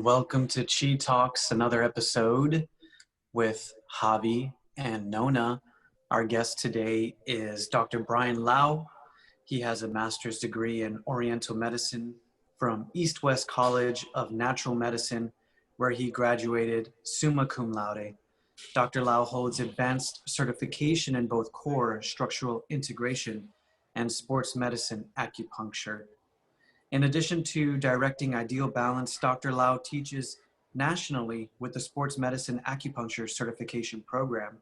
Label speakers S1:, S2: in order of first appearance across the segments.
S1: and welcome to Chi Talks, another episode with Javi and Nona. Our guest today is Dr. Brian Lau. He has a master's degree in Oriental Medicine from East West College of Natural Medicine, where he graduated summa cum laude. Dr. Lau holds advanced certification in both core structural integration and sports medicine acupuncture. In addition to directing Ideal Balance, Dr. Lau teaches nationally with the Sports Medicine Acupuncture Certification Program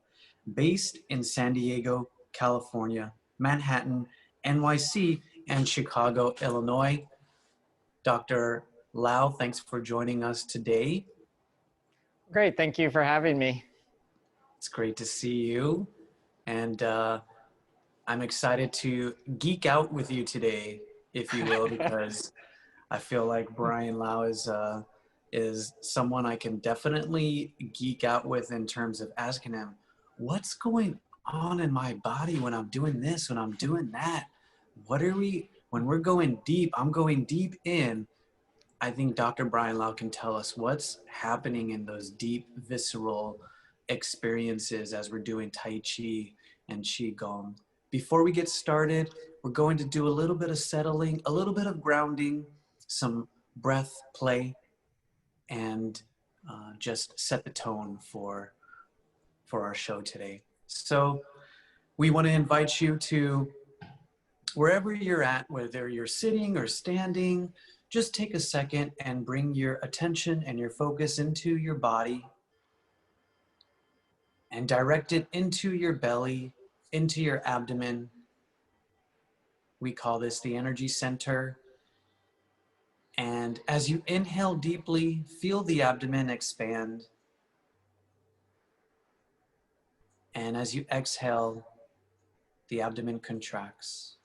S1: based in San Diego, California, Manhattan, NYC, and Chicago, Illinois. Dr. Lau, thanks for joining us today.
S2: Great, thank you for having me.
S1: It's great to see you. And I'm excited to geek out with you today, if you will, because I feel like Brian Lau is someone I can definitely geek out with in terms of asking him, what's going on in my body when I'm doing this, when I'm doing that? When we're going deep, I'm going deep in. I think Dr. Brian Lau can tell us what's happening in those deep, visceral experiences as we're doing Tai Chi and Qigong. Before we get started, we're going to do a little bit of settling, a little bit of grounding, some breath play, and just set the tone for our show today. So we want to invite you to wherever you're at, whether you're sitting or standing, just take a second and bring your attention and your focus into your body and direct it into your belly, into your abdomen. We call this the energy center. And as you inhale deeply, feel the abdomen expand. And as you exhale, the abdomen contracts.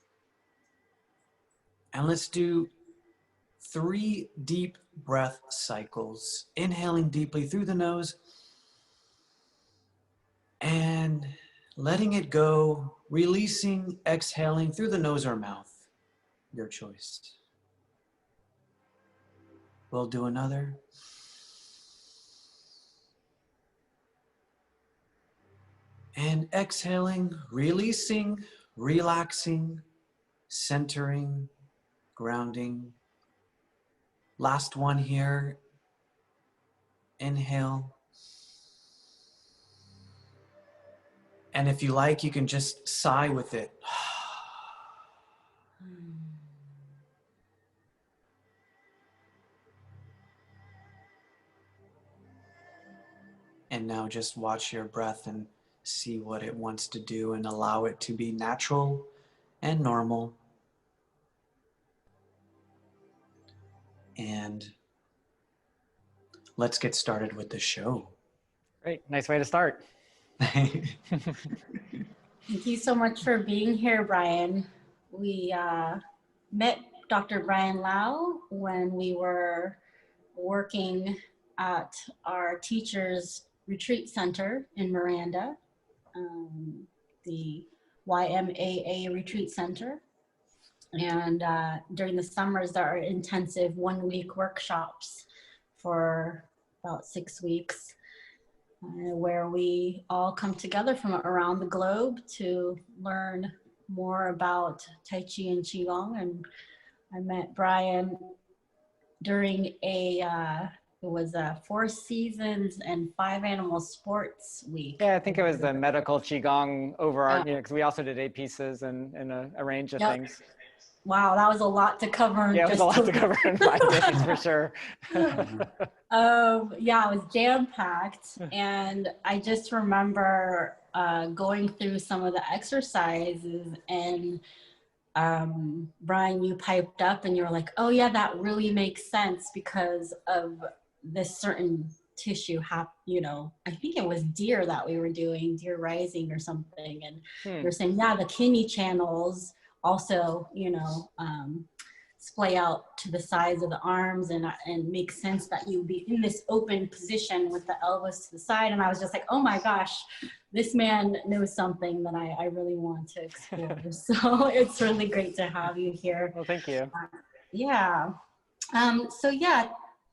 S1: And let's do 3 deep breath cycles. Inhaling deeply through the nose and letting it go, releasing, exhaling through the nose or mouth. Your choice. We'll do another. And exhaling, releasing, relaxing, centering, grounding. Last one here. Inhale. And if you like, you can just sigh with it. And now just watch your breath and see what it wants to do and allow it to be natural and normal. And let's get started with the show.
S2: Great, nice way to start.
S3: Thank you so much for being here, Brian. We met Dr. Brian Lau when we were working at our teacher's retreat center in Miranda, the YMAA retreat center. And during the summers, there are intensive 1-week workshops for about 6 weeks. Where we all come together from around the globe to learn more about Tai Chi and Qigong. And I met Brian during it was a 4 Seasons and 5 Animal Sports week.
S2: Yeah, I think it was the medical Qigong overarching, because we also did 8 pieces and a range of things.
S3: Wow, that was a lot to cover.
S2: Yeah, it was a lot to cover in 5 days for sure.
S3: Yeah, it was jam-packed. And I just remember going through some of the exercises and Brian, you piped up and you were like, oh yeah, that really makes sense because of this certain tissue, I think it was deer that we were doing, deer rising or something. And you're saying, yeah, the kidney channels also, splay out to the sides of the arms and make sense that you'd be in this open position with the elbows to the side. And I was just like, oh my gosh, this man knows something that I really want to explore. So it's really great to have you here.
S2: Well, thank you.
S3: Yeah.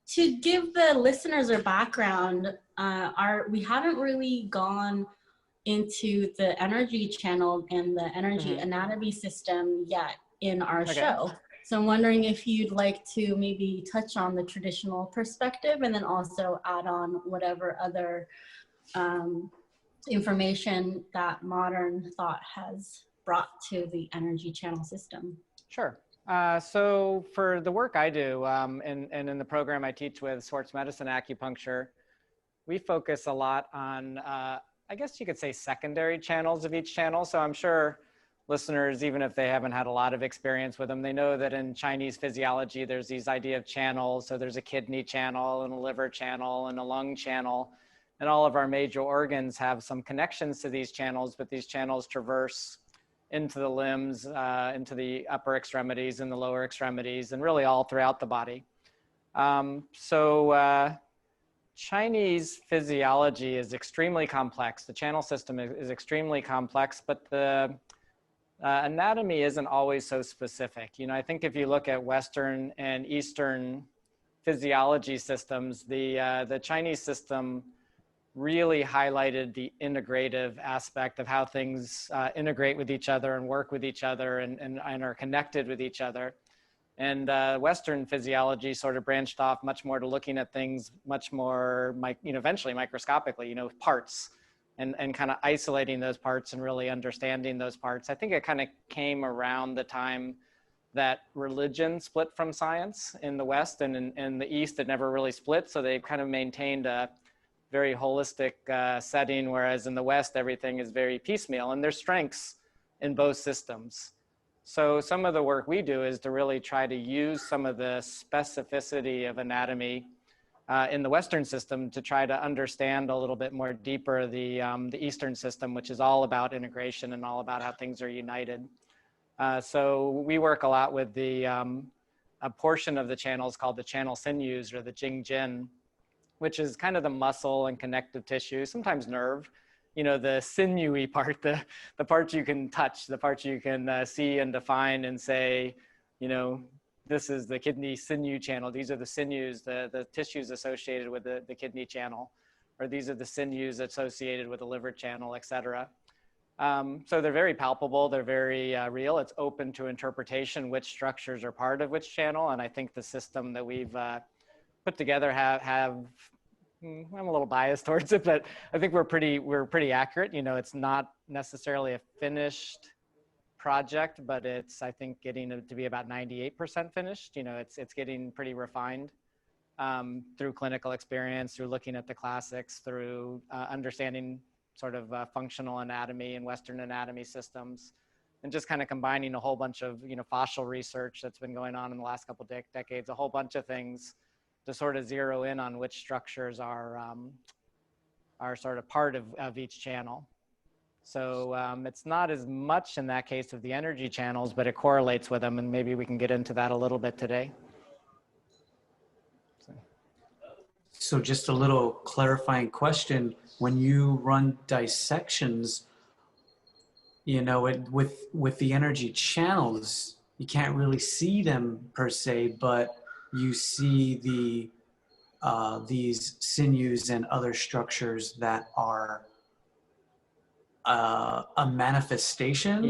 S3: To give the listeners a background, we haven't really gone into the energy channel and the energy anatomy system yet in our show. So I'm wondering if you'd like to maybe touch on the traditional perspective and then also add on whatever other information that modern thought has brought to the energy channel system.
S2: Sure. So for the work I do, and in the program I teach with sports medicine acupuncture, we focus a lot on, I guess you could say, secondary channels of each channel. So I'm sure listeners, even if they haven't had a lot of experience with them, they know that in Chinese physiology, there's these idea of channels. So there's a kidney channel and a liver channel and a lung channel. And all of our major organs have some connections to these channels, but these channels traverse into the limbs, into the upper extremities and the lower extremities, and really all throughout the body. Chinese physiology is extremely complex. The channel system is extremely complex, but the anatomy isn't always so specific. You know, I think if you look at Western and Eastern physiology systems, the Chinese system really highlighted the integrative aspect of how things integrate with each other and work with each other and are connected with each other. And Western physiology sort of branched off much more to looking at things much more, eventually microscopically, parts and kind of isolating those parts and really understanding those parts. I think it kind of came around the time that religion split from science in the West, and in the East it never really split. So they've kind of maintained a very holistic setting, whereas in the West, everything is very piecemeal, and there's strengths in both systems. So some of the work we do is to really try to use some of the specificity of anatomy in the Western system to try to understand a little bit more deeper the Eastern system, which is all about integration and all about how things are united. So we work a lot with a portion of the channels called the channel sinews, or the Jingjin, which is kind of the muscle and connective tissue, sometimes nerve, the sinewy part, the parts you can touch, the parts you can see and define and say, this is the kidney sinew channel. These are the sinews, the tissues associated with the kidney channel, or these are the sinews associated with the liver channel, et cetera. So they're very palpable, they're very real. It's open to interpretation which structures are part of which channel. And I think the system that we've put together I'm a little biased towards it, but I think we're pretty accurate. It's not necessarily a finished project, but it's, I think, getting to be about 98% finished. It's getting pretty refined through clinical experience, through looking at the classics, through understanding sort of functional anatomy and Western anatomy systems, and just kind of combining a whole bunch of, fascial research that's been going on in the last couple of decades, a whole bunch of things to sort of zero in on which structures are sort of part of each channel. So it's not as much in that case of the energy channels, but it correlates with them, and maybe we can get into that a little bit today.
S1: So just a little clarifying question. When you run dissections, with the energy channels, you can't really see them per se, but you see these sinews and other structures that are a manifestation of the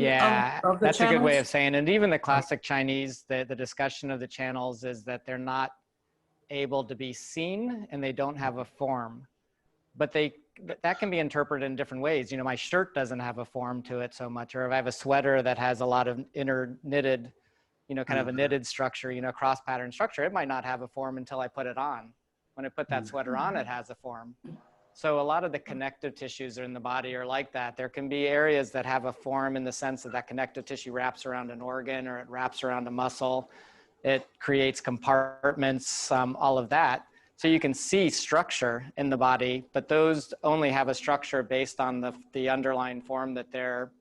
S2: that's
S1: channels?
S2: a good way of saying it. And even the classic Chinese, the discussion of the channels is that they're not able to be seen and they don't have a form. But that can be interpreted in different ways. My shirt doesn't have a form to it so much, or if I have a sweater that has a lot of inner knitted, kind of a knitted structure, cross pattern structure, it might not have a form until I put it on. When I put that sweater on, it has a form. So a lot of the connective tissues in the body are like that. There can be areas that have a form in the sense that connective tissue wraps around an organ, or it wraps around a muscle. It creates compartments, all of that. So you can see structure in the body, but those only have a structure based on the underlying form that they're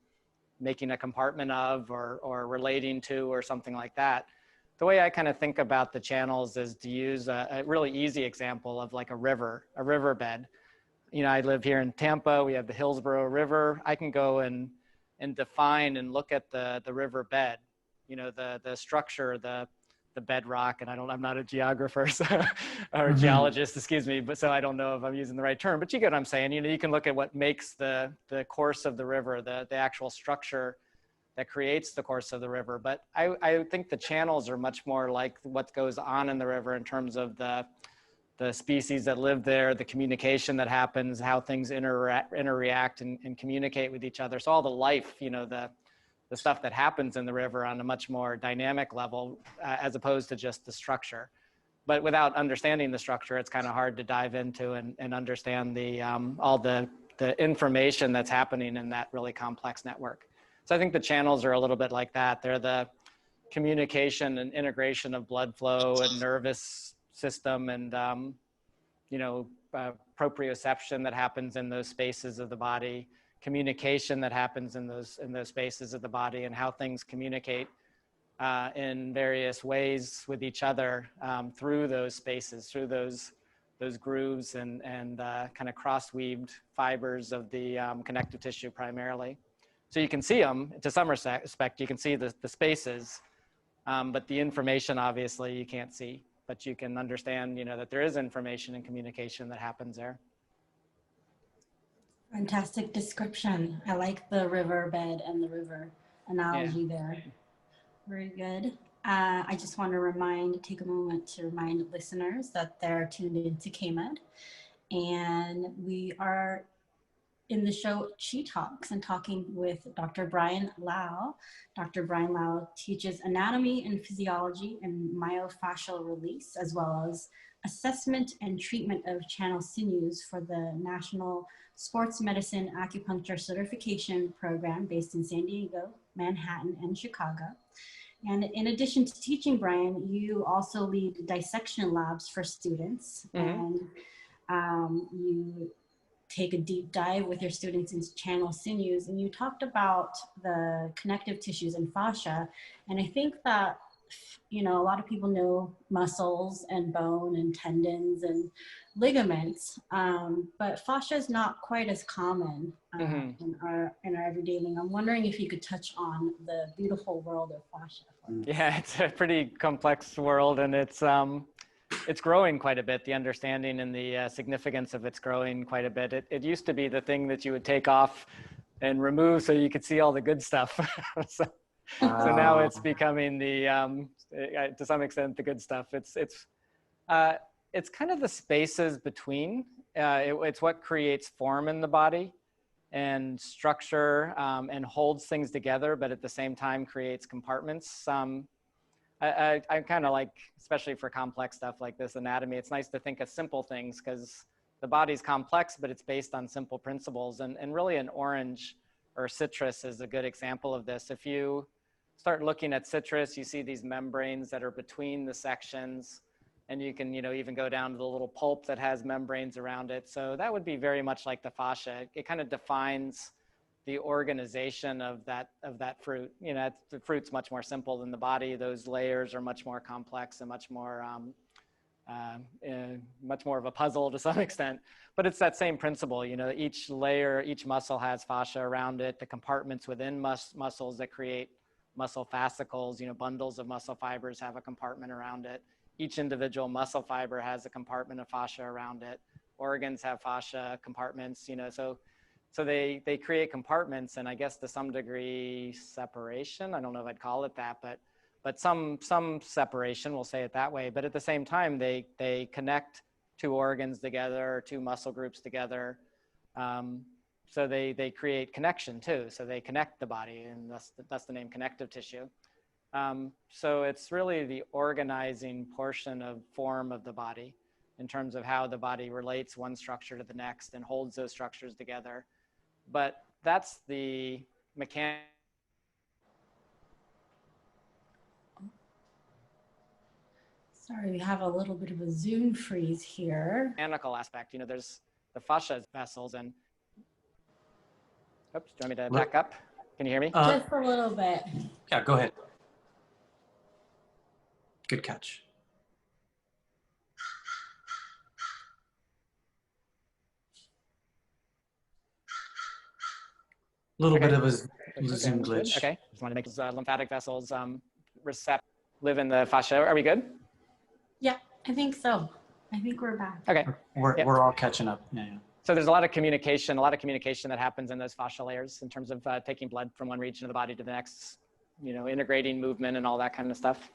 S2: making a compartment of or relating to, or something like that. The way I kind of think about the channels is to use a really easy example of like a riverbed. I live here in Tampa. We have the Hillsborough River. I can go and define and look at the riverbed, the structure, the the bedrock, and I'm not a geographer or a geologist, excuse me, but so I don't know if I'm using the right term, but you get what I'm saying. You know, you can look at what makes the course of the river, the actual structure that creates the course of the river. But I think the channels are much more like what goes on in the river in terms of the species that live there, the communication that happens, how things interact and communicate with each other. So all the life, you know, the stuff that happens in the river on a much more dynamic level, as opposed to just the structure. But without understanding the structure, it's kind of hard to dive into and understand all the information that's happening in that really complex network. So I think the channels are a little bit like that. They're the communication and integration of blood flow and nervous system and, you know, proprioception that happens in those spaces of the body, communication that happens in those spaces of the body, and how things communicate in various ways with each other through those spaces, through those grooves and kind of cross-weaved fibers of the connective tissue primarily. So you can see them to some respect, you can see the spaces, but the information obviously you can't see, but you can understand, you know, that there is information and communication that happens there.
S3: Fantastic description. I like the riverbed and the river analogy there. Very good. I just want to take a moment to remind listeners that they're tuned into KMED, and we are in the show She Talks and talking with Dr. Brian Lau. Dr. Brian Lau teaches anatomy and physiology and myofascial release, as well as assessment and treatment of channel sinews for the National Sports Medicine Acupuncture Certification Program based in San Diego, Manhattan, and Chicago. And in addition to teaching, Brian, you also lead dissection labs for students, and you take a deep dive with your students into channel sinews, and you talked about the connective tissues and fascia. And I think that, you know, a lot of people know muscles and bone and tendons and ligaments, but fascia is not quite as common in our everyday living. I'm wondering if you could touch on the beautiful world of fascia.
S2: Yeah, it's a pretty complex world, and it's growing quite a bit. The understanding and the significance of it's growing quite a bit. It used to be the thing that you would take off and remove so you could see all the good stuff. So now it's becoming to some extent, the good stuff. It's kind of the spaces between. It's what creates form in the body and structure and holds things together, but at the same time creates compartments. I kind of like, especially for complex stuff like this anatomy, it's nice to think of simple things because the body's complex, but it's based on simple principles. And really an orange or citrus is a good example of this. If you start looking at citrus, you see these membranes that are between the sections, and you can, you know, even go down to the little pulp that has membranes around it. So that would be very much like the fascia. It kind of defines the organization of that fruit. You know, the fruit's much more simple than the body. Those layers are much more complex and much more of a puzzle to some extent. But it's that same principle. You know, each layer, each muscle has fascia around it. The compartments within muscles that create muscle fascicles, you know, bundles of muscle fibers have a compartment around it. Each individual muscle fiber has a compartment of fascia around it. Organs have fascia compartments. You know, so they create compartments, and I guess to some degree separation. I don't know if I'd call it that, but some separation, we'll say it that way. But at the same time, they connect two organs together, two muscle groups together. So they create connection too. So they connect the body, and that's the name connective tissue. So it's really the organizing portion of form of the body in terms of how the body relates one structure to the next and holds those structures together. But that's the mechanical.
S3: Sorry, we have a little bit of a Zoom freeze here.
S2: Mechanical aspect, you know, there's the fascia vessels and, oops, do you want me to back up? Can you hear me?
S3: Just a little bit.
S1: Yeah, go ahead. Good catch. A little bit of a Zoom glitch.
S2: Okay, just want to make those lymphatic vessels receptive. live in the fascia. Are we good?
S3: Yeah, I think so. I think we're back.
S2: Okay.
S1: We're all catching up. Yeah, yeah.
S2: So there's a lot of communication that happens in those fascial layers in terms of taking blood from one region of the body to the next, you know, integrating movement and all that kind of stuff.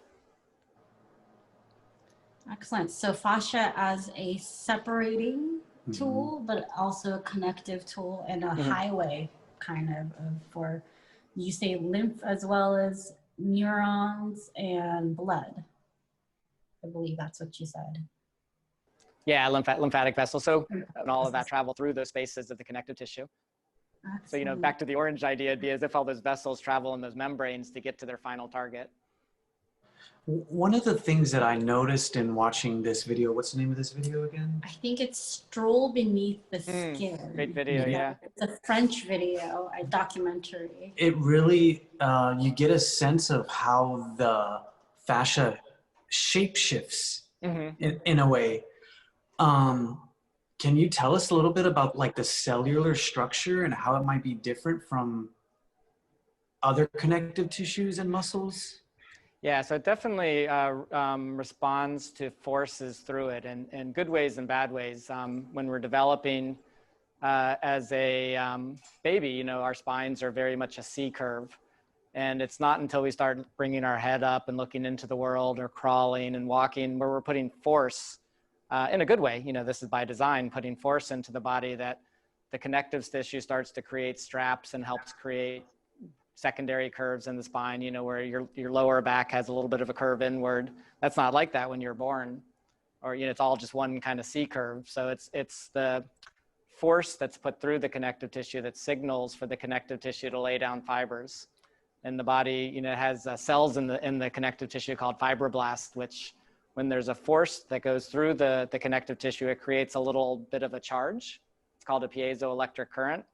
S3: Excellent. So fascia as a separating tool, but also a connective tool and a highway kind of for, you say lymph as well as neurons and blood. I believe that's what you said.
S2: Yeah, lymphatic vessels. So and all of that travel through those spaces of the connective tissue.
S3: Excellent.
S2: So, you know, back to the orange idea, it'd be as if all those vessels travel in those membranes to get to their final target.
S1: One of the things that I noticed in watching this video, what's the name of this video again?
S3: I think it's Stroll Beneath the Skin.
S2: Great video, yeah.
S3: It's a French video, a documentary.
S1: It really, you get a sense of how the fascia shape shifts in a way. Can you tell us a little bit about like the cellular structure and how it might be different from other connective tissues and muscles?
S2: Yeah, so it definitely responds to forces through it in good ways and bad ways. When we're developing as a baby, you know, our spines are very much a C curve. And it's not until we start bringing our head up and looking into the world or crawling and walking where we're putting force in a good way. You know, this is by design, putting force into the body, that the connective tissue starts to create straps and helps create secondary curves in the spine, you know, where your lower back has a little bit of a curve inward. That's not like that when you're born, or, you know, it's all just one kind of C curve. So it's the force that's put through the connective tissue that signals for the connective tissue to lay down fibers. And the body, you know, has cells in the connective tissue called fibroblasts, which when there's a force that goes through the connective tissue, it creates a little bit of a charge. It's called a piezoelectric current.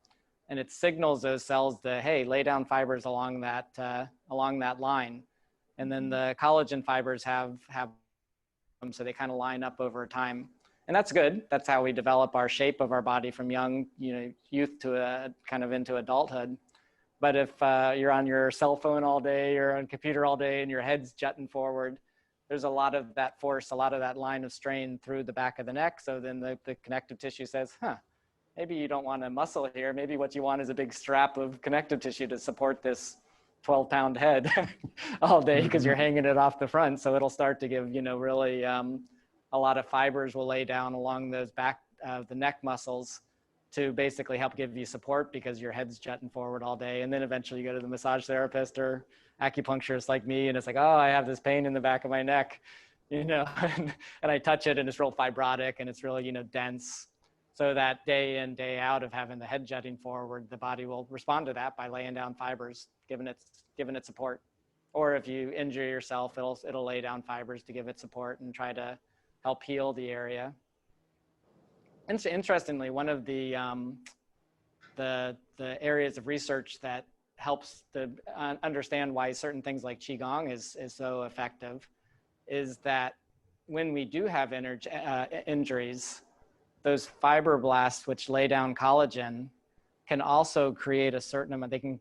S2: And it signals those cells to, hey, lay down fibers along that line. And then the collagen fibers have them, so they kind of line up over time. And that's good. That's how we develop our shape of our body from young, you know, youth to kind of into adulthood. But if you're on your cell phone all day, you're on computer all day, and your head's jutting forward, there's a lot of that force, a lot of that line of strain through the back of the neck. So then the connective tissue says, maybe you don't want a muscle here. Maybe what you want is a big strap of connective tissue to support this 12-pound head all day, because you're hanging it off the front. So it'll start to give, you know, really a lot of fibers will lay down along those back of the neck muscles to basically help give you support, because your head's jutting forward all day. And then eventually you go to the massage therapist or acupuncturist like me, and it's like, oh, I have this pain in the back of my neck, you know, and I touch it and it's real fibrotic and it's really, you know, dense. So that day in, day out of having the head jutting forward, the body will respond to that by laying down fibers, giving it support. Or if you injure yourself, it'll lay down fibers to give it support and try to help heal the area. And so interestingly, one of the areas of research that helps to understand why certain things like Qigong is so effective is that when we do have injuries, those fibroblasts, which lay down collagen, can also create a certain amount. They can,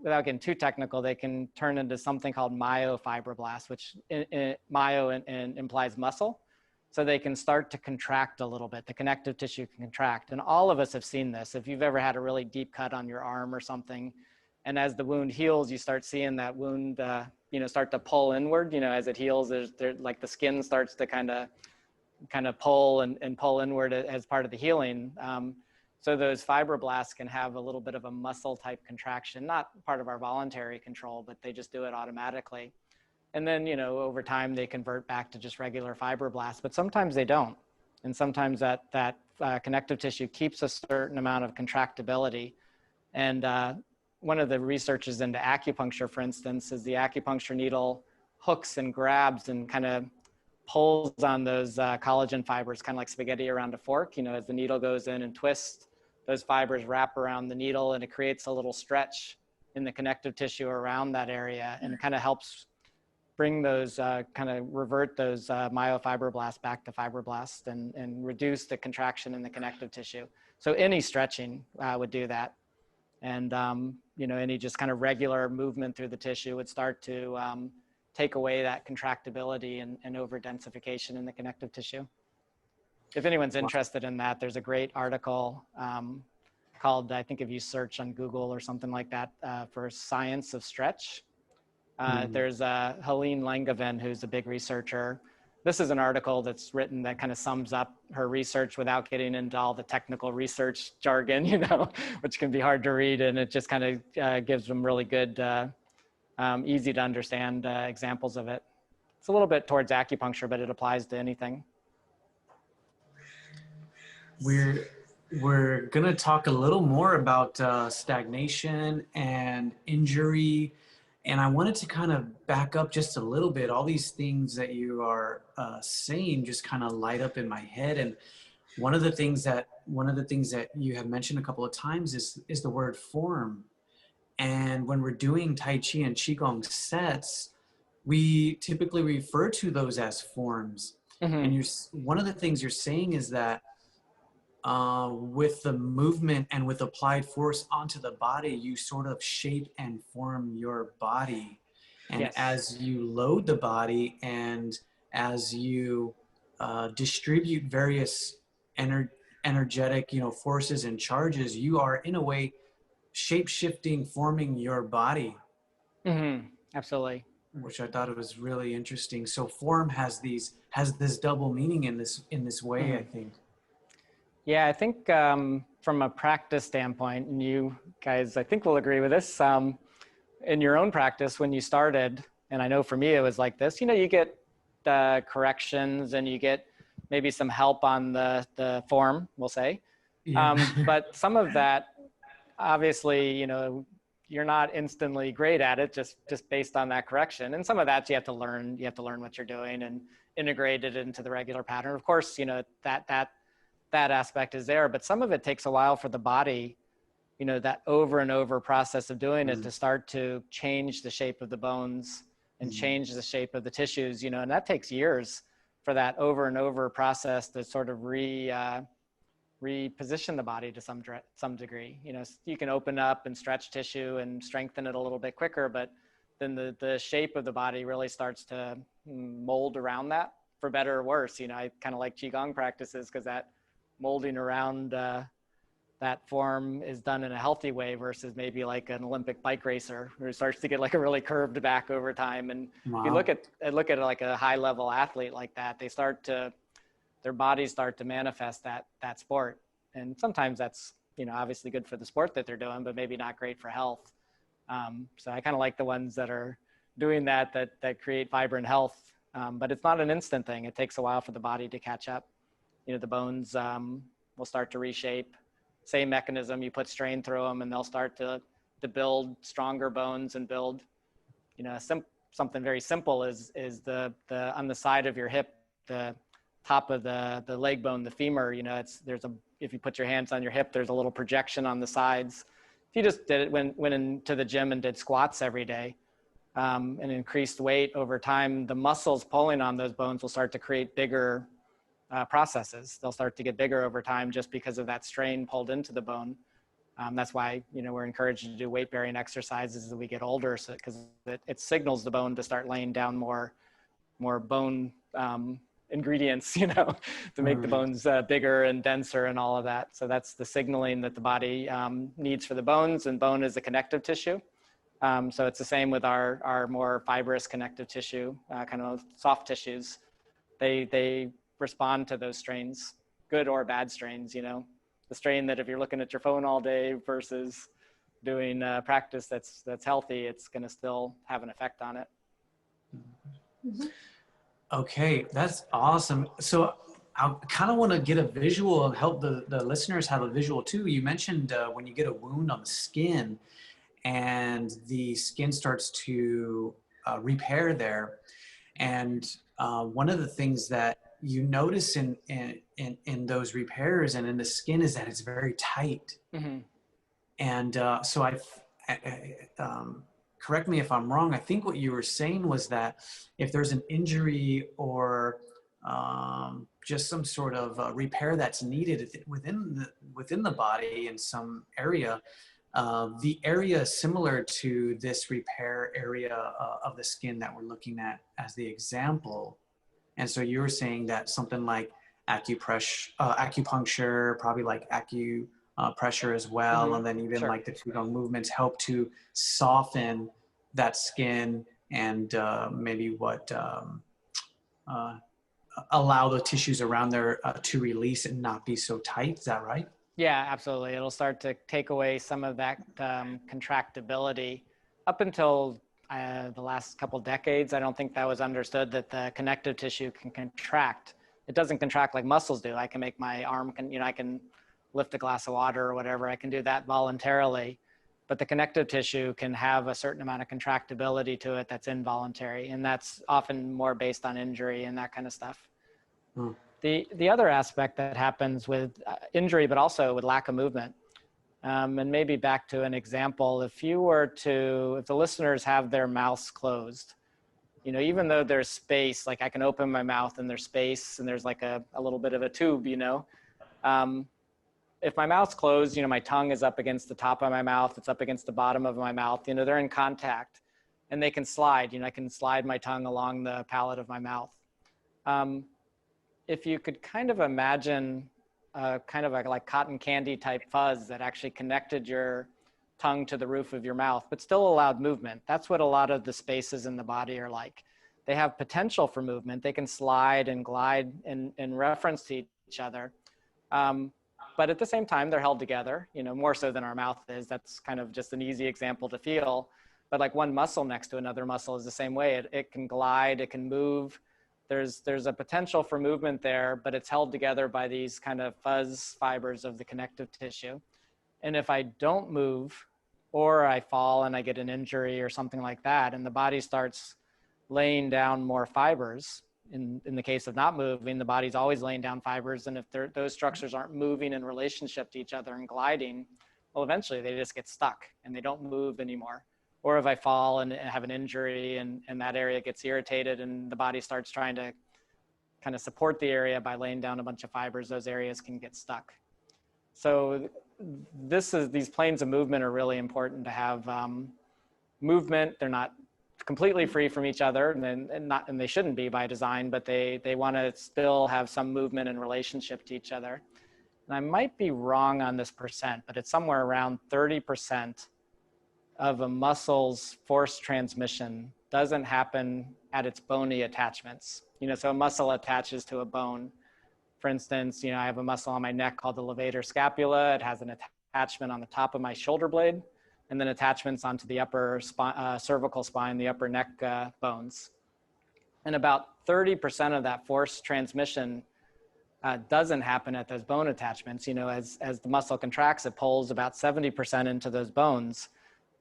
S2: without getting too technical, they can turn into something called myofibroblasts, which myo implies muscle. So they can start to contract a little bit. The connective tissue can contract. And all of us have seen this. If you've ever had a really deep cut on your arm or something, and as the wound heals, you start seeing that wound, you know, start to pull inward. You know, as it heals, like the skin starts to kind of pull and pull inward as part of the healing. So those fibroblasts can have a little bit of a muscle type contraction, not part of our voluntary control, but they just do it automatically. And then, you know, over time they convert back to just regular fibroblasts, but sometimes they don't. And sometimes that connective tissue keeps a certain amount of contractibility. And one of the researches into acupuncture, for instance, is the acupuncture needle hooks and grabs and kind of pulls on those collagen fibers, kind of like spaghetti around a fork. You know, as the needle goes in and twists, those fibers wrap around the needle and it creates a little stretch in the connective tissue around that area, and it kind of helps bring those, kind of revert those myofibroblasts back to fibroblasts and reduce the contraction in the connective tissue. So any stretching would do that. And, you know, any just kind of regular movement through the tissue would start to take away that contractibility and over-densification in the connective tissue. If anyone's interested in that, there's a great article called, I think if you search on Google or something like that, for Science of Stretch. There's Helene Langevin, who's a big researcher. This is an article that's written that kind of sums up her research without getting into all the technical research jargon, you know, which can be hard to read. And it just kind of gives them really good, easy to understand examples of it. It's a little bit towards acupuncture, but it applies to anything.
S1: We're gonna talk a little more about stagnation and injury. And I wanted to kind of back up just a little bit. All these things that you are saying just kind of light up in my head. And one of the things that you have mentioned a couple of times is the word form. And when we're doing Tai Chi and Qigong sets, we typically refer to those as forms. And one of the things you're saying is that with the movement and with applied force onto the body, you sort of shape and form your body. And
S2: yes.
S1: As you load the body and as you distribute various energetic, forces and charges, you are in a way shape-shifting, forming your body.
S2: Absolutely.
S1: Which I thought it was really interesting. So form has this double meaning in this way, I think.
S2: Yeah, I think from a practice standpoint, and you guys, I think will agree with this, in your own practice when you started, and I know for me it was like this, you get corrections and you get maybe some help on the form, we'll say. Yeah. But some of that, obviously, you're not instantly great at it just based on that correction. And some of that you have to learn what you're doing and integrate it into the regular pattern. Of course, that aspect is there, but some of it takes a while for the body, that over and over process of doing it to start to change the shape of the bones and change the shape of the tissues, and that takes years for that over and over process to sort of reposition the body to some degree. You can open up and stretch tissue and strengthen it a little bit quicker, but then the shape of the body really starts to mold around that, for better or worse. I kind of like Qigong practices because that molding around that form is done in a healthy way versus maybe like an Olympic bike racer who starts to get like a really curved back over time. And if you look at like a high level athlete like that, their bodies start to manifest that sport. And sometimes that's, obviously good for the sport that they're doing, but maybe not great for health. So I kind of like the ones that are doing that create vibrant health. But it's not an instant thing. It takes a while for the body to catch up. The bones will start to reshape. Same mechanism, you put strain through them and they'll start to build stronger bones and build, something very simple is the on the side of your hip, the top of the leg bone, the femur, if you put your hands on your hip, there's a little projection on the sides. If you just did it, went into the gym and did squats every day and increased weight over time, the muscles pulling on those bones will start to create bigger processes. They'll start to get bigger over time just because of that strain pulled into the bone. That's why, we're encouraged to do weight bearing exercises as we get older, because it signals the bone to start laying down more bone ingredients, to make the bones bigger and denser and all of that. So that's the signaling that the body needs for the bones, and bone is a connective tissue. So it's the same with our more fibrous connective tissue, kind of soft tissues. They respond to those strains, good or bad strains. The strain that if you're looking at your phone all day versus doing practice that's healthy, it's going to still have an effect on it.
S1: Okay, that's awesome. So I kind of want to get a visual and help the listeners have a visual too. You mentioned when you get a wound on the skin and the skin starts to repair there. And one of the things that you notice in those repairs and in the skin is that it's very tight. And so correct me if I'm wrong, I think what you were saying was that if there's an injury or just some sort of repair that's needed within the body in some area, the area similar to this repair area of the skin that we're looking at as the example. And so you were saying that something like acupuncture, probably like pressure as well,
S2: Mm-hmm.
S1: and then even
S2: Sure.
S1: like the Qigong movements help to soften that skin and maybe allow the tissues around there to release and not be so tight. Is that right?
S2: Yeah, absolutely. It'll start to take away some of that contractibility. Up until the last couple decades, I don't think that was understood that the connective tissue can contract. It doesn't contract like muscles do. I can make my arm, I can lift a glass of water or whatever. I can do that voluntarily. But the connective tissue can have a certain amount of contractibility to it that's involuntary. And that's often more based on injury and that kind of stuff.
S1: Hmm.
S2: The other aspect that happens with injury, but also with lack of movement, and maybe back to an example, if the listeners have their mouths closed, even though there's space, like I can open my mouth and there's space and there's like a little bit of a tube, if my mouth's closed, my tongue is up against the top of my mouth, it's up against the bottom of my mouth, they're in contact and they can slide, I can slide my tongue along the palate of my mouth. If you could kind of imagine kind of like cotton candy type fuzz that actually connected your tongue to the roof of your mouth, but still allowed movement. That's what a lot of the spaces in the body are like. They have potential for movement. They can slide and glide in reference to each other. But at the same time, they're held together, more so than our mouth is. That's kind of just an easy example to feel. But like one muscle next to another muscle is the same way. It can glide, it can move. There's a potential for movement there, but it's held together by these kind of fuzz fibers of the connective tissue. And if I don't move, or I fall and I get an injury or something like that, and the body starts laying down more fibers, in the case of not moving, the body's always laying down fibers. And if those structures aren't moving in relationship to each other and gliding, well, eventually they just get stuck and they don't move anymore. Or if I fall and have an injury and that area gets irritated and the body starts trying to kind of support the area by laying down a bunch of fibers, those areas can get stuck. So these planes of movement are really important to have movement. They're not completely free from each other and they shouldn't be by design, but they want to still have some movement in relationship to each other. And I might be wrong on this percent, but it's somewhere around 30% of a muscle's force transmission doesn't happen at its bony attachments. So a muscle attaches to a bone. For instance, I have a muscle on my neck called the levator scapula. It has an attachment on the top of my shoulder blade, and then attachments onto the upper cervical spine, the upper neck bones. And about 30% of that force transmission doesn't happen at those bone attachments. As the muscle contracts, it pulls about 70% into those bones.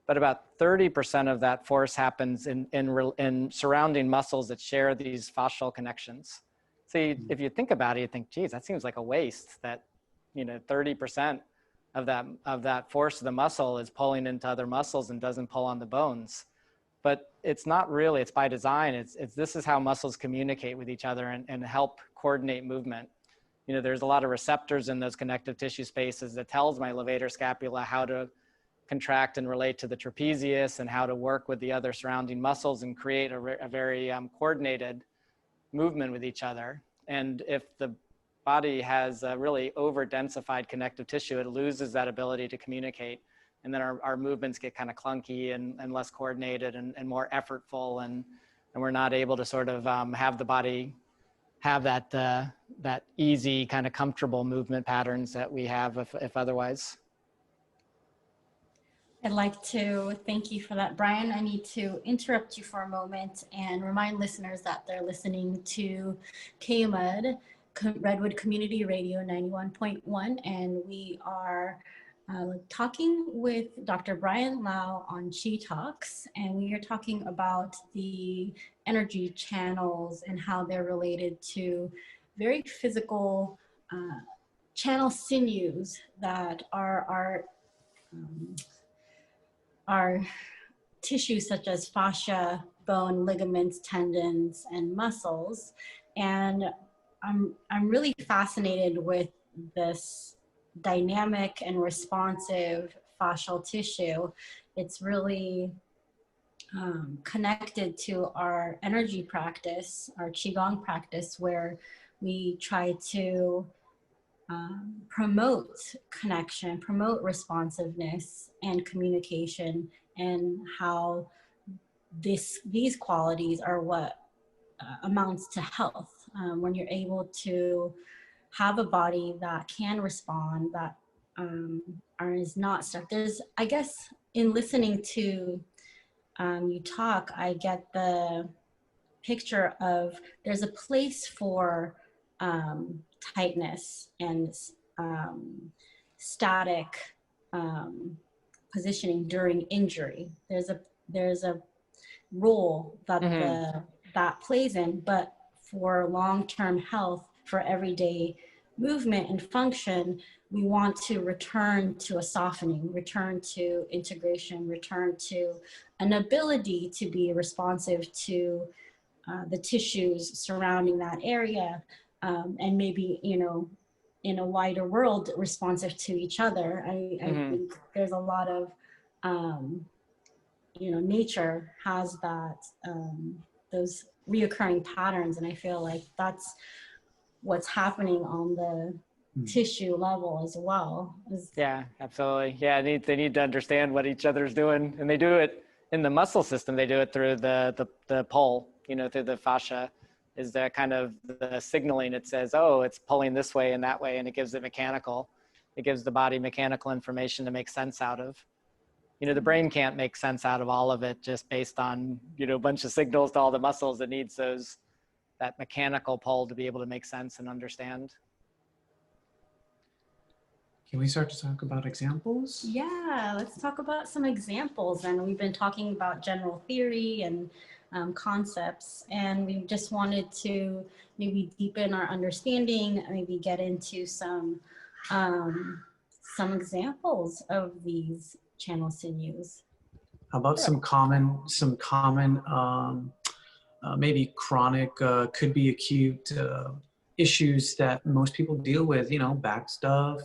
S2: But about 30% of that force happens in surrounding muscles that share these fascial connections. So if you think about it, you think, geez, that seems like a waste that 30% of that force of the muscle is pulling into other muscles and doesn't pull on the bones. But it's not really, it's by design. This is how muscles communicate with each other and help coordinate movement. There's a lot of receptors in those connective tissue spaces that tells my levator scapula how to contract and relate to the trapezius and how to work with the other surrounding muscles and create a very coordinated movement with each other. And if the body has a really over-densified connective tissue, it loses that ability to communicate. And then our movements get kind of clunky and less coordinated and more effortful. And we're not able to sort of have the body have that easy kind of comfortable movement patterns that we have if otherwise.
S3: I'd like to thank you for that, Brian. I need to interrupt you for a moment and remind listeners that they're listening to KUMUD, Redwood Community Radio 91.1, and we are talking with Dr. Brian Lau on Chi Talks, and we are talking about the energy channels and how they're related to very physical channel sinews that are our tissues such as fascia, bone, ligaments, tendons, and muscles. And I'm really fascinated with this dynamic and responsive fascial tissue. It's really connected to our energy practice, our Qigong practice, where we try to promote connection, promote responsiveness and communication, and how these qualities are what amounts to health. When you're able to have a body that can respond, that is not stuck. I guess, in listening to you talk, I get the picture of there's a place for tightness and static positioning during injury. There's a role that that plays in, but for long-term health, for everyday movement and function, we want to return to a softening, return to integration, return to an ability to be responsive to the tissues surrounding that area, and maybe, in a wider world, responsive to each other. I think there's a lot of, nature has that, those reoccurring patterns, and I feel like that's what's happening on the tissue level as well.
S2: Yeah, absolutely. Yeah, they need to understand what each other's doing, and they do it in the muscle system. They do it through the pull, through the fascia, is that kind of the signaling. It says, oh, it's pulling this way and that way, and it gives it mechanical. It gives the body mechanical information to make sense out of. The brain can't make sense out of all of it just based on, a bunch of signals to all the muscles. It needs that mechanical pull to be able to make sense and understand.
S1: Can we start to talk about examples?
S3: Yeah, let's talk about some examples. And we've been talking about general theory and concepts, and we just wanted to maybe deepen our understanding, maybe get into some examples of these channel sinews.
S1: How about some common maybe chronic, could be acute issues that most people deal with, back stuff,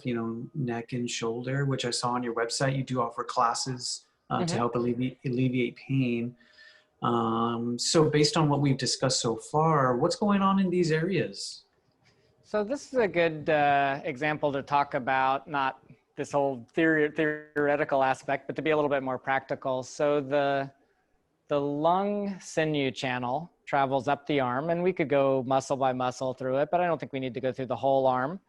S1: neck and shoulder, which I saw on your website. You do offer classes to help alleviate pain. So based on what we've discussed so far, what's going on in these areas?
S2: So this is a good example to talk about, not this whole theoretical aspect, but to be a little bit more practical. So the lung sinew channel travels up the arm, and we could go muscle by muscle through it, but I don't think we need to go through the whole arm.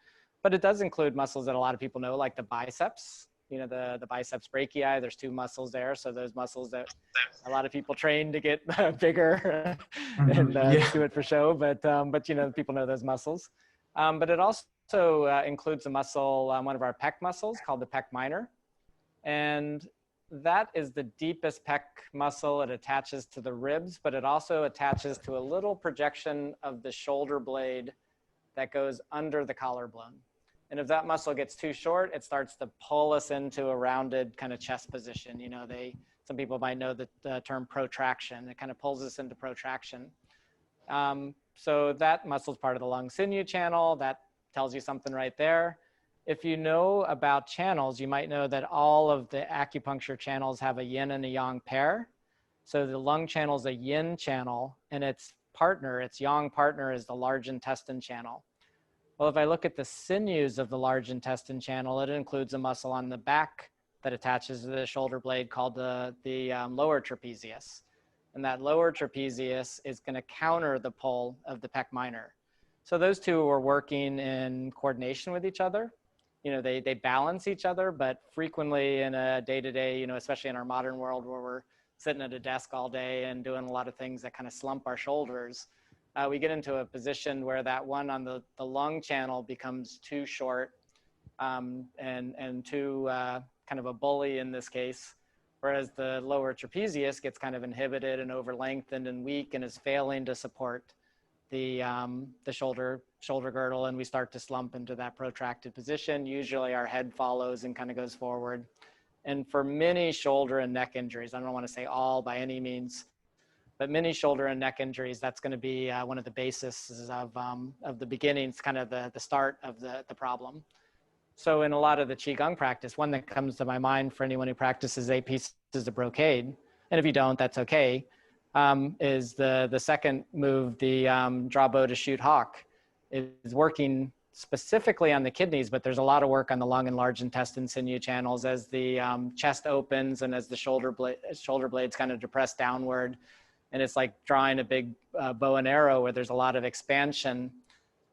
S2: But it does include muscles that a lot of people know, like the biceps, the biceps brachii. There's two muscles there. So those muscles that a lot of people train to get bigger and do it for show, but people know those muscles. But it also includes a muscle, one of our pec muscles called the pec minor. And that is the deepest pec muscle. It attaches to the ribs, but it also attaches to a little projection of the shoulder blade that goes under the collarbone. And if that muscle gets too short, it starts to pull us into a rounded kind of chest position. Some people might know the term protraction. It kind of pulls us into protraction. So that muscle is part of the lung sinew channel. That tells you something right there. If you know about channels, you might know that all of the acupuncture channels have a yin and a yang pair. So the lung channel is a yin channel, and its yang partner is the large intestine channel. Well, if I look at the sinews of the large intestine channel, it includes a muscle on the back that attaches to the shoulder blade called the lower trapezius. And that lower trapezius is going to counter the pull of the pec minor. So those two are working in coordination with each other. They balance each other, but frequently in a day-to-day, especially in our modern world where we're sitting at a desk all day and doing a lot of things that kind of slump our shoulders, we get into a position where that one on the lung channel becomes too short and too kind of a bully in this case, whereas the lower trapezius gets kind of inhibited and over-lengthened and weak and is failing to support the shoulder girdle, and we start to slump into that protracted position. Usually our head follows and kind of goes forward. And for many shoulder and neck injuries, I don't want to say all by any means, but many shoulder and neck injuries, that's going to be one of the bases of the beginnings, kind of the start of the problem. So in a lot of the Qigong practice, one that comes to my mind for anyone who practices 8 pieces of brocade, and if you don't, that's okay, is the second move, the draw bow to shoot hawk, is working specifically on the kidneys, but there's a lot of work on the lung and large intestine sinew channels as the chest opens and as the shoulder blades kind of depress downward. And it's like drawing a big bow and arrow where there's a lot of expansion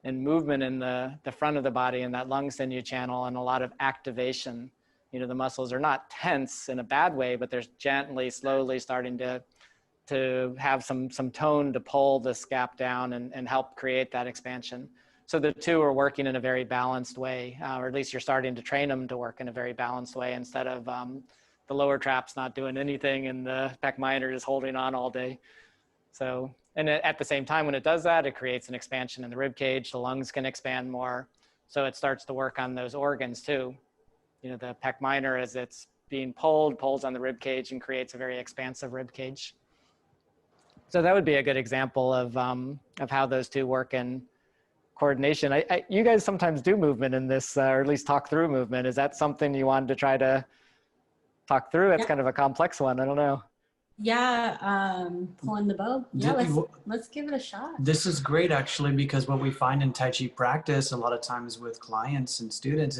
S2: and movement in the front of the body and that lung sinew channel, and a lot of activation. You know, the muscles are not tense in a bad way, but they're gently, slowly starting to have some tone to pull this gap down and help create that expansion. So the two are working in a very balanced way, or at least you're starting to train them to work in a very balanced way instead of the lower traps not doing anything and the Pec Minor just holding on all day. So, and at the same time, when it does that, it creates an expansion in the rib cage. The lungs can expand more. So it starts to work on those organs too. You know, the Pec Minor, as it's being pulled, pulls on the rib cage and creates a very expansive rib cage. So that would be a good example of how those two work in coordination. You guys sometimes do movement in this, or at least talk through movement. Is that something you wanted to try to talk through? It's kind of a complex one. I don't know.
S3: Yeah, pulling the bow. Yeah, let's give it a shot.
S1: This is great, actually, because what we find in Tai Chi practice a lot of times with clients and students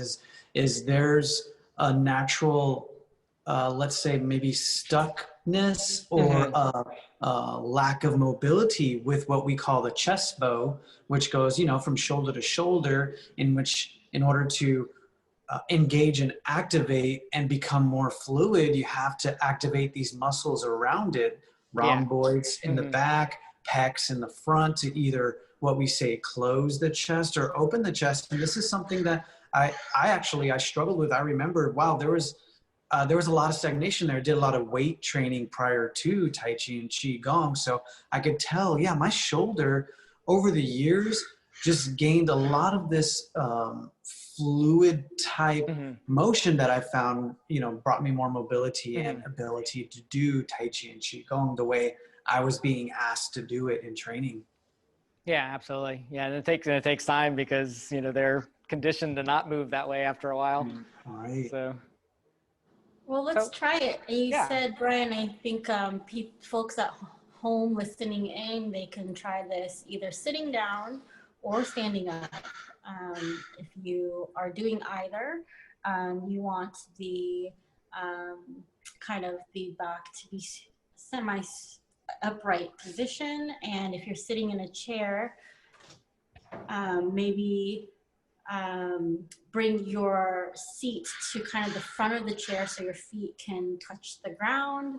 S1: is there's a natural, let's say maybe stuckness or lack of mobility with what we call the chest bow, which goes, you know, from shoulder to shoulder, in order to engage and activate and become more fluid, you have to activate these muscles around it, rhomboids in the back, pecs in the front, to either what we say close the chest or open the chest. And this is something that I struggled with. I remember, wow, there was a lot of stagnation there. I did a lot of weight training prior to Tai Chi and Qigong, so I could tell, yeah, my shoulder over the years just gained a lot of this fluid type motion that I found, you know, brought me more mobility and ability to do Tai Chi and Qigong the way I was being asked to do it in training.
S2: Yeah, absolutely. Yeah, and it takes time because, you know, they're conditioned to not move that way after a while.
S1: Right.
S2: So.
S3: Well, let's try it. And you said, Brian, I think folks at home listening in, they can try this either sitting down or standing up. If you are doing either, you want the kind of the back to be semi-upright position. And if you're sitting in a chair, maybe bring your seat to kind of the front of the chair so your feet can touch the ground.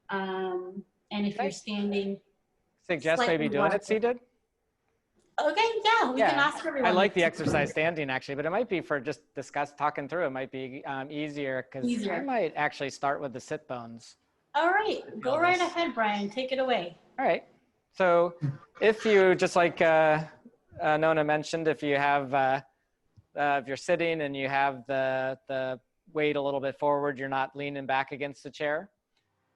S3: And if you're standing,
S2: suggest maybe doing it seated.
S3: Okay, yeah, we can ask everyone.
S2: I like the exercise standing actually, but it might be for just talking through. It might be easier because I might actually start with the sit bones.
S3: All right, go right ahead, Brian. Take it away.
S2: All right. So if you, just like Nona mentioned, if you have, if you're sitting and you have the weight a little bit forward, you're not leaning back against the chair.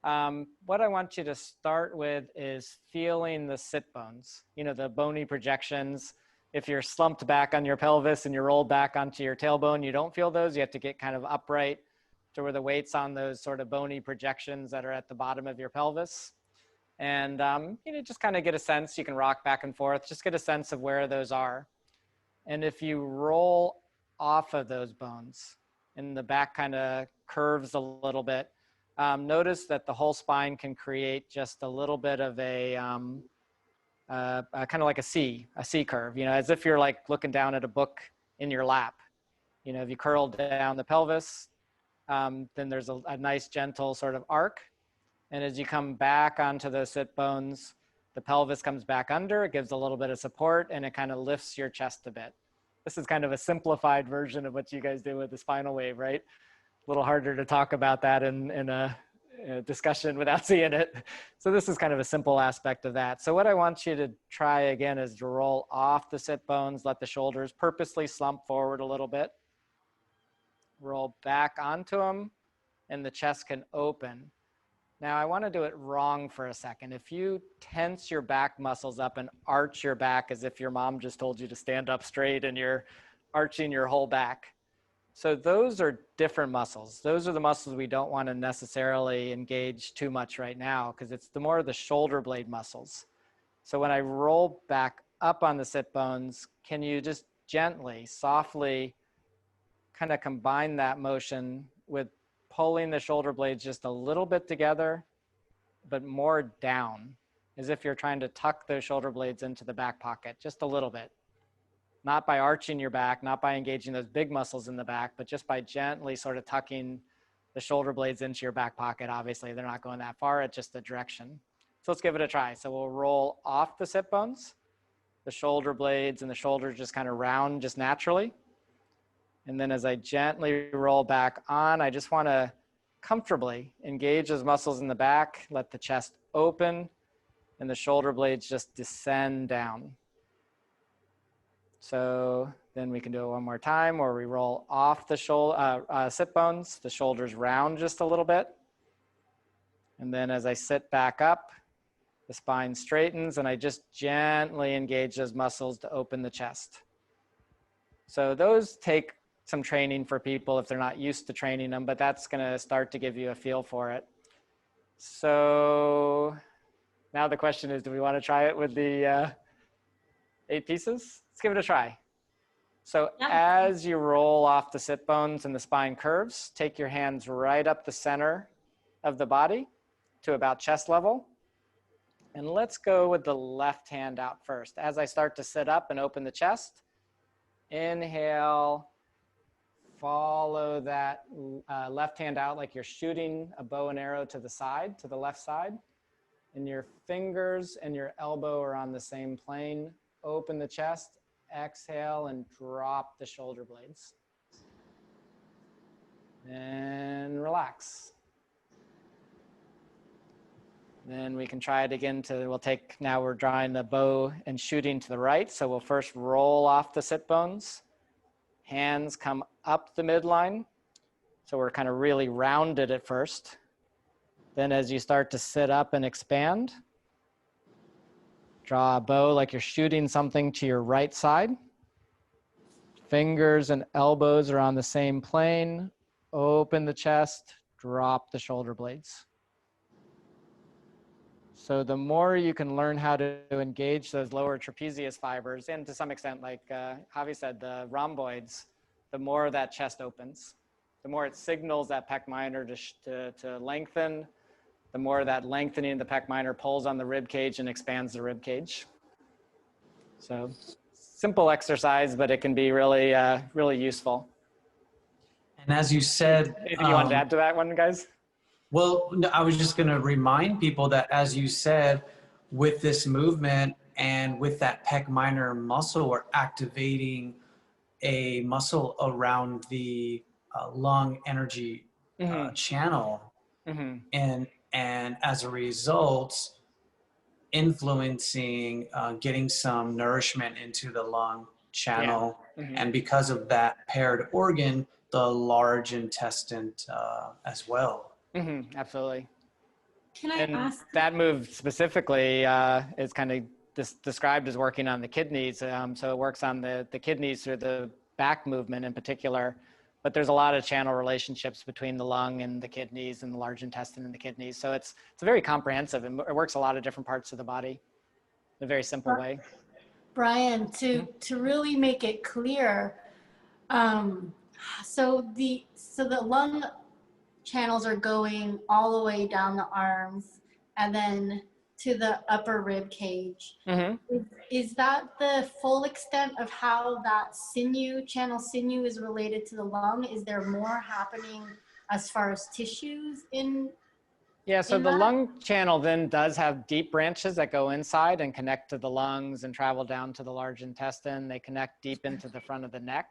S2: What I want you to start with is feeling the sit bones, you know, the bony projections. If you're slumped back on your pelvis and you roll back onto your tailbone, you don't feel those. You have to get kind of upright to where the weight's on those sort of bony projections that are at the bottom of your pelvis. And, you know, just kind of get a sense. You can rock back and forth, just get a sense of where those are. And if you roll off of those bones and the back kind of curves a little bit, notice that the whole spine can create just a little bit of a kind of like a C curve, you know, as if you're like looking down at a book in your lap. You know, if you curl down the pelvis, then there's a nice gentle sort of arc. And as you come back onto those sit bones, the pelvis comes back under, it gives a little bit of support, and it kind of lifts your chest a bit. This is kind of a simplified version of what you guys do with the spinal wave, right? A little harder to talk about that in a discussion without seeing it. So this is kind of a simple aspect of that. So what I want you to try again is to roll off the sit bones, let the shoulders purposely slump forward a little bit. Roll back onto them, and the chest can open. Now I want to do it wrong for a second. If you tense your back muscles up and arch your back as if your mom just told you to stand up straight and you're arching your whole back. So those are different muscles. Those are the muscles we don't want to necessarily engage too much right now because it's the more of the shoulder blade muscles. So when I roll back up on the sit bones, can you just gently, softly kind of combine that motion with pulling the shoulder blades just a little bit together, but more down, as if you're trying to tuck those shoulder blades into the back pocket, just a little bit. Not by arching your back, not by engaging those big muscles in the back, but just by gently sort of tucking the shoulder blades into your back pocket. Obviously, they're not going that far, it's just the direction. So let's give it a try. So we'll roll off the sit bones. The shoulder blades and the shoulders just kind of round just naturally. And then as I gently roll back on, I just want to comfortably engage those muscles in the back, let the chest open, and the shoulder blades just descend down. So then we can do it one more time where we roll off the sit bones, the shoulders round just a little bit. And then as I sit back up, the spine straightens and I just gently engage those muscles to open the chest. So those take some training for people if they're not used to training them, but that's going to start to give you a feel for it. So now the question is, do we want to try it with the 8 pieces? Let's give it a try. So as you roll off the sit bones and the spine curves, take your hands right up the center of the body to about chest level. And let's go with the left hand out first. As I start to sit up and open the chest, inhale, follow that left hand out like you're shooting a bow and arrow to the side, to the left side. And your fingers and your elbow are on the same plane. Open the chest, exhale, and drop the shoulder blades. And relax. Then we can try it again now we're drawing the bow and shooting to the right. So we'll first roll off the sit bones. Hands come up the midline. So we're kind of really rounded at first. Then as you start to sit up and expand, draw a bow like you're shooting something to your right side. Fingers and elbows are on the same plane. Open the chest, drop the shoulder blades. So the more you can learn how to engage those lower trapezius fibers, and to some extent, like Javi said, the rhomboids, the more that chest opens. The more it signals that pec minor to lengthen, the more that lengthening of the pec minor pulls on the rib cage and expands the rib cage. So simple exercise, but it can be really, really useful.
S1: And as you said,
S2: anything you want to add to that one, guys?
S1: Well, no, I was just going to remind people that, as you said, with this movement and with that pec minor muscle, we're activating a muscle around the lung energy channel. And as a result, influencing getting some nourishment into the lung channel. And because of that paired organ, the large intestine as well.
S2: Absolutely.
S3: Can I ask?
S2: That move specifically is kind of described as working on the kidneys. So it works on the kidneys through the back movement in particular. But there's a lot of channel relationships between the lung and the kidneys and the large intestine and the kidneys. So it's very comprehensive and it works a lot of different parts of the body in a very simple way.
S3: Brian, to really make it clear, so the lung channels are going all the way down the arms and then to the upper rib cage. Is that the full extent of how that sinew is related to the lung? Is there more happening as far as tissues in?
S2: Yeah, so the lung channel then does have deep branches that go inside and connect to the lungs and travel down to the large intestine. They connect deep into the front of the neck.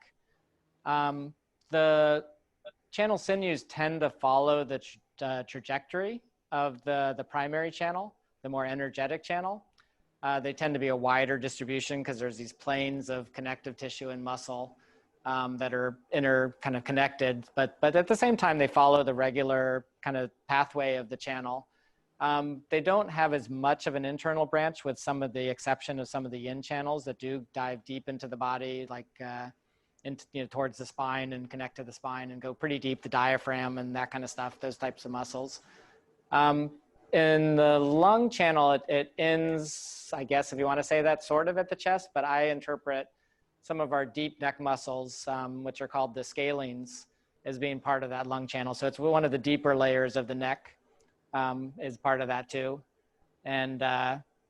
S2: The channel sinews tend to follow the trajectory of the primary channel, the more energetic channel. They tend to be a wider distribution because there's these planes of connective tissue and muscle that are kind of connected, but at the same time, they follow the regular kind of pathway of the channel. They don't have as much of an internal branch, with some of the exception of some of the yin channels that do dive deep into the body, like into, towards the spine and connect to the spine and go pretty deep, the diaphragm and that kind of stuff, those types of muscles. In the lung channel, it ends, I guess, if you want to say that, sort of at the chest, but I interpret some of our deep neck muscles, which are called the scalenes, as being part of that lung channel. So it's one of the deeper layers of the neck, is part of that too. And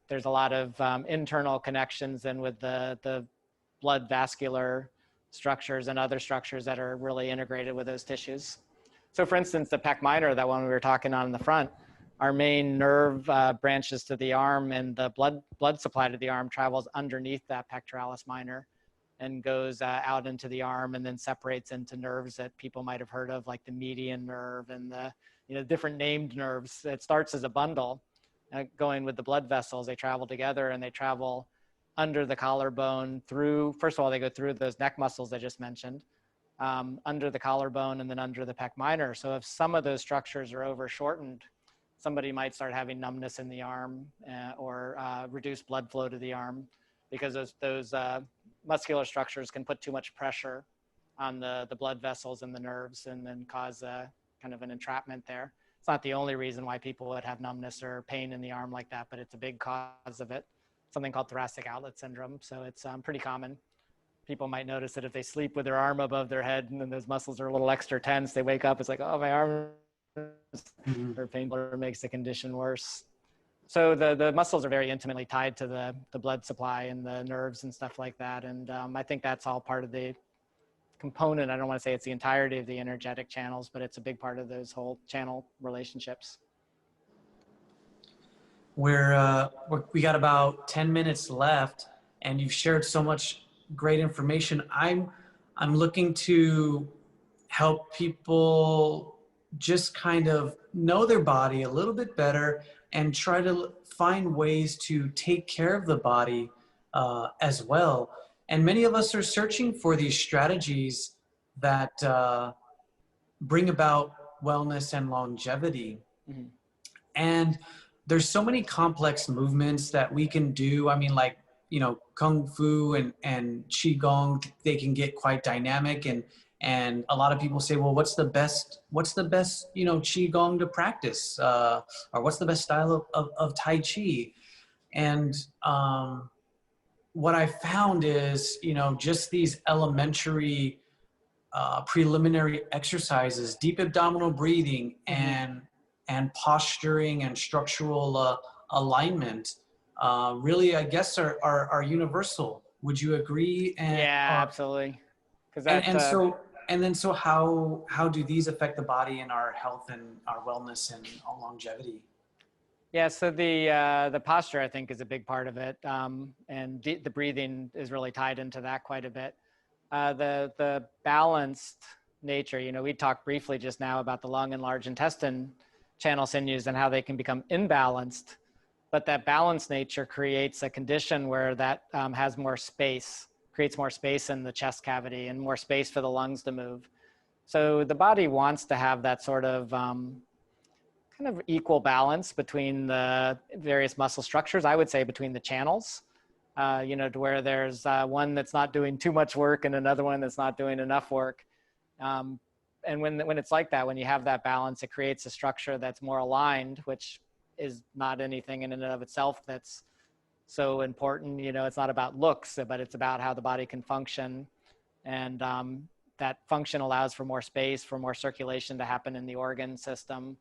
S2: there's a lot of internal connections and with the blood vascular structures and other structures that are really integrated with those tissues. So for instance, the Pec Minor, that one we were talking on in the front, our main nerve branches to the arm, and the blood supply to the arm travels underneath that pectoralis minor and goes out into the arm and then separates into nerves that people might have heard of, like the median nerve and the different named nerves. It starts as a bundle going with the blood vessels. They travel together and they travel under the collarbone through, first of all, they go through those neck muscles I just mentioned, under the collarbone and then under the Pec Minor. So if some of those structures are over-shortened, somebody might start having numbness in the arm or reduced blood flow to the arm, because those muscular structures can put too much pressure on the blood vessels and the nerves and then cause kind of an entrapment there. It's not the only reason why people would have numbness or pain in the arm like that, but it's a big cause of it. Something called thoracic outlet syndrome. So it's pretty common. People might notice that if they sleep with their arm above their head and then those muscles are a little extra tense, they wake up, it's like, oh, my arm or pain makes the condition worse. So the muscles are very intimately tied to the blood supply and the nerves and stuff like that. And I think that's all part of the component. I don't want to say it's the entirety of the energetic channels, but it's a big part of those whole channel relationships.
S1: We got about 10 minutes left, and you've shared so much great information. I'm looking to help people just kind of know their body a little bit better and try to find ways to take care of the body as well. And many of us are searching for these strategies that bring about wellness and longevity. Mm-hmm. And there's so many complex movements that we can do. I mean, like, Kung Fu and Qigong, they can get quite dynamic. And a lot of people say, well, what's the best, Qigong to practice? Or what's the best style of Tai Chi? And what I found is, just these elementary preliminary exercises, deep abdominal breathing, mm-hmm. and posturing and structural alignment really, I guess, are universal. Would you agree?
S2: Yeah, absolutely.
S1: So how do these affect the body and our health and our wellness and our longevity?
S2: Yeah, so the posture, I think, is a big part of it, and the breathing is really tied into that quite a bit. The balanced nature, we talked briefly just now about the lung and large intestine channel sinews and how they can become imbalanced, but that balanced nature creates a condition where that has more space, creates more space in the chest cavity and more space for the lungs to move. So the body wants to have that sort of kind of equal balance between the various muscle structures, I would say between the channels, to where there's one that's not doing too much work and another one that's not doing enough work. And when it's like that, when you have that balance, it creates a structure that's more aligned, which is not anything in and of itself that's so important. It's not about looks, but it's about how the body can function. And that function allows for more space, for more circulation to happen in the organ system.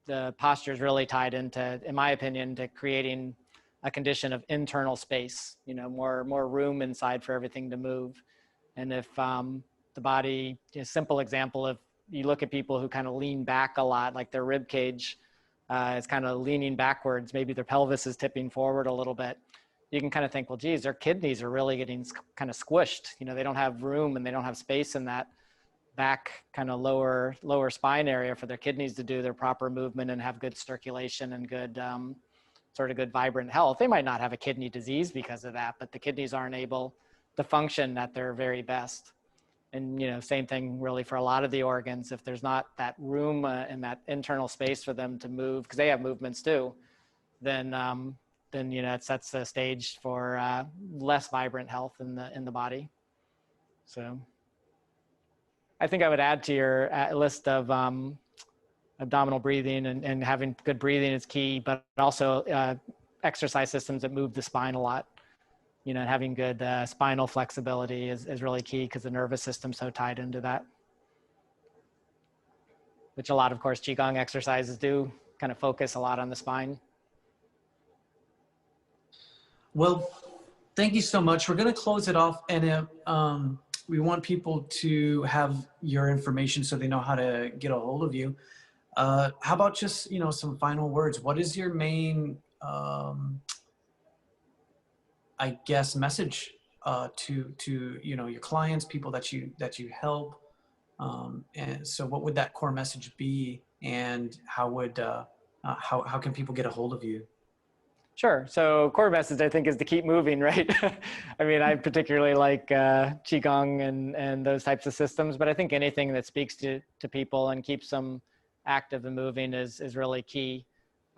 S2: The posture is really tied into, in my opinion, to creating a condition of internal space, more room inside for everything to move. And if the body, a simple example, if you look at people who kind of lean back a lot, like their rib cage is kind of leaning backwards, maybe their pelvis is tipping forward a little bit, you can kind of think, well, geez, their kidneys are really getting kind of squished. They don't have room and they don't have space in that back kind of lower spine area for their kidneys to do their proper movement and have good circulation and good sort of good vibrant health. They might not have a kidney disease because of that, but the kidneys aren't able to function at their very best. And same thing really for a lot of the organs. If there's not that room and that internal space for them to move, because they have movements too, then it sets the stage for less vibrant health in the body. So I think I would add to your list of abdominal breathing, and having good breathing is key, but also exercise systems that move the spine a lot. You know, having good spinal flexibility is really key, because the nervous system's so tied into that, which a lot of course Qigong exercises do kind of focus a lot on the spine.
S1: Well, thank you so much. We're going to close it off, and we want people to have your information so they know how to get a hold of you. How about just, you know, some final words? What is your main, I guess, message to you know, your clients, people that you help? And so, what would that core message be, and how would how can people get a hold of you?
S2: Sure. So core message, I think, is to keep moving, right? I mean, I particularly like Qigong and those types of systems, but I think anything that speaks to people and keeps them active and moving is really key.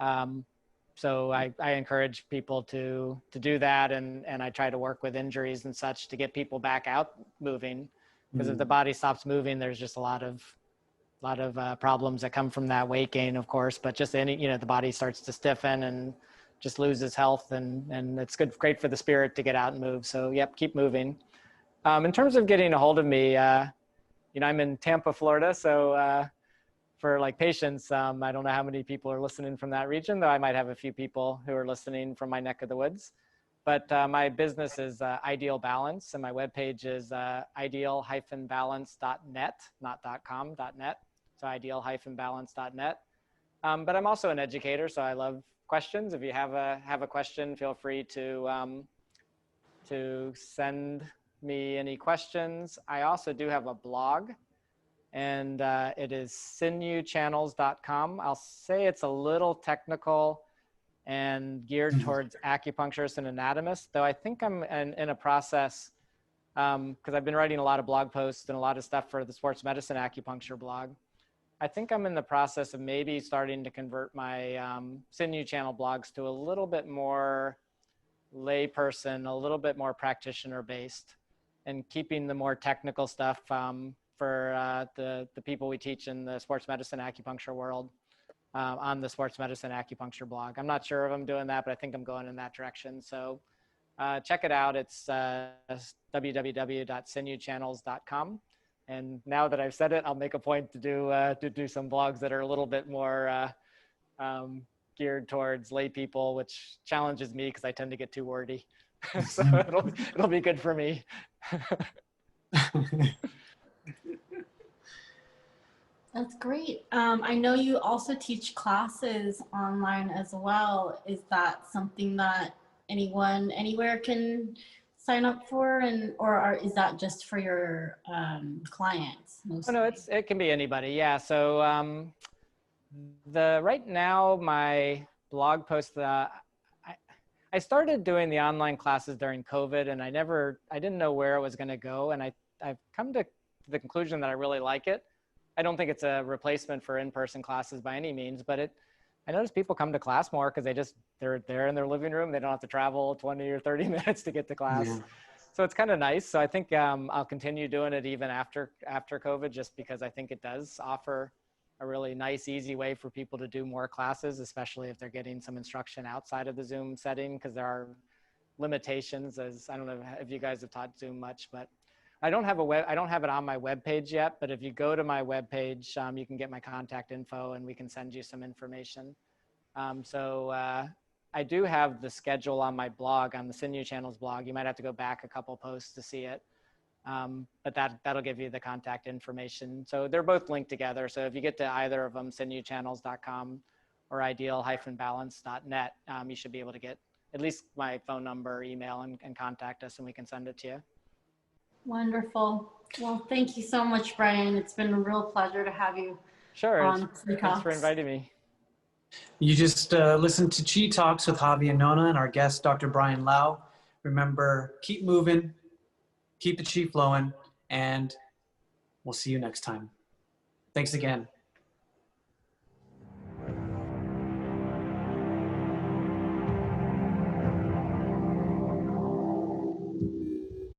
S2: So I encourage people to do that, and I try to work with injuries and such to get people back out moving, because if the body stops moving, there's just a lot of problems that come from that, weight gain, of course, but just any, you know, the body starts to stiffen and just loses health, and it's great for the spirit to get out and move. So yep, keep moving. In terms of getting a hold of me, you know, I'm in Tampa, Florida. So for like patients, I don't know how many people are listening from that region, though I might have a few people who are listening from my neck of the woods. But my business is Ideal Balance, and my webpage is ideal-balance.net, not .com, .net. So ideal-balance.net. But I'm also an educator, so I love questions. If you have a question, feel free to send me any questions. I also do have a blog, and it is sinewchannels.com. I'll say it's a little technical and geared towards acupuncturists and anatomists, though I think I'm in a process, because I've been writing a lot of blog posts and a lot of stuff for the sports medicine acupuncture blog. I think I'm in the process of maybe starting to convert my Sinew Channel blogs to a little bit more layperson, a little bit more practitioner based, and keeping the more technical stuff for the people we teach in the sports medicine acupuncture world on the sports medicine acupuncture blog. I'm not sure if I'm doing that, but I think I'm going in that direction. So check it out. It's www.sinewchannels.com. And now that I've said it, I'll make a point to do some blogs that are a little bit more geared towards lay people, which challenges me because I tend to get too wordy. So it'll be good for me.
S3: That's great. I know you also teach classes online as well. Is that something that anyone anywhere can sign up for, or is that just for your clients mostly?
S2: Oh, no, it can be anybody. Yeah. So right now my blog post, I started doing the online classes during COVID, and I didn't know where it was going to go, and I've come to the conclusion that I really like it. I don't think it's a replacement for in-person classes by any means, but I notice people come to class more because they're there in their living room. They don't have to travel 20 or 30 minutes to get to class. Yeah. So it's kind of nice. So I think I'll continue doing it even after COVID, just because I think it does offer a really nice, easy way for people to do more classes, especially if they're getting some instruction outside of the Zoom setting, because there are limitations. As I don't know if you guys have taught Zoom much, but I don't have it on my webpage yet, but if you go to my webpage, you can get my contact info and we can send you some information. So I do have the schedule on my blog, on the Sinew Channels blog. You might have to go back a couple posts to see it, but that'll give you the contact information. So they're both linked together. So if you get to either of them, sinewchannels.com or ideal-balance.net, you should be able to get at least my phone number, email, and contact us, and we can send it to you.
S3: Wonderful. Well, thank you so much, Brian. It's been a real pleasure to have you.
S2: Sure. Thanks for inviting me.
S1: You just listened to Chi Talks with Javi and Nona and our guest, Dr. Brian Lau. Remember, keep moving, keep the chi flowing, and we'll see you next time. Thanks again.